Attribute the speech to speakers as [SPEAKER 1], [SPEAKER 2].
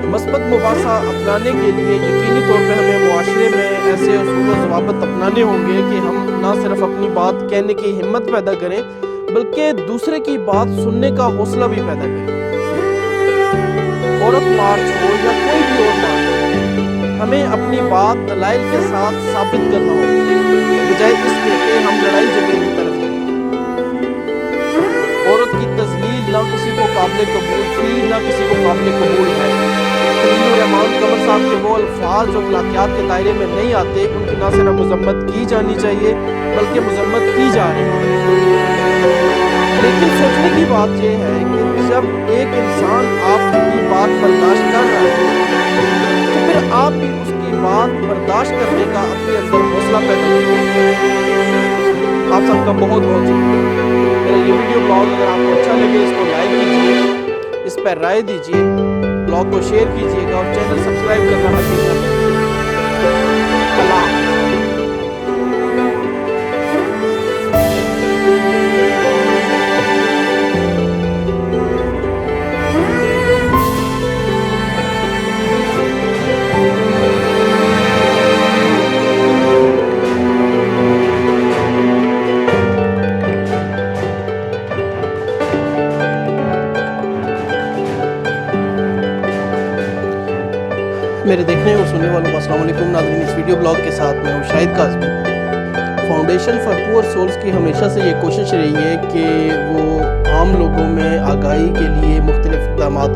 [SPEAKER 1] مثبت مباحثہ اپنانے کے لیے یقینی طور پہ ہمیں معاشرے میں ایسے اصول و ضوابط اپنانے ہوں گے کہ ہم نہ صرف اپنی بات کہنے کی ہمت پیدا کریں بلکہ دوسرے کی بات سننے کا حوصلہ بھی پیدا کریں۔ عورت مارچ ہو یا کوئی بھی اور مارچ ہو، ہمیں اپنی بات دلائل کے ساتھ ثابت کرنا ہوگا بجائے اس کے کہ ہم لڑائی جھگڑے کی طرف جائیں۔ عورت کی تذلیل نہ کسی کو قابل قبول تھی نہ کسی کو قابل قبول ہے۔ خلیل الرحمان قمر صاحب کے وہ الفاظ جو اخلاقیات کے دائرے میں نہیں آتے ان کی نہ صرف مذمت کی جانی چاہیے بلکہ مذمت کی جا رہی ہے۔ لیکن سوچنے کی بات یہ ہے کہ جب ایک انسان آپ کی بات برداشت کر رہا ہے تو پھر آپ بھی اس کی بات برداشت کرنے کا اپنے اندر حوصلہ پیدا کریں۔ آپ سب کا بہت بہت شکریہ۔ میرا یہ ویڈیو بلاگ اگر آپ کو اچھا لگے اس کو لائک کیجیے، اس پر رائے دیجیے، بلاگ کو شیئر کیجیے گا اور چینل سبسکرائب کرنا مت بھولیے۔ اللہ حافظ۔ میرے دیکھنے اور سننے والوں کو السلام علیکم ناظرین، اس ویڈیو بلاگ کے ساتھ میں ہوں شاہد کاظمی۔ فاؤنڈیشن فار پور سولز کی ہمیشہ سے یہ کوشش رہی ہے کہ وہ عام لوگوں میں آگاہی کے لیے مختلف اقدامات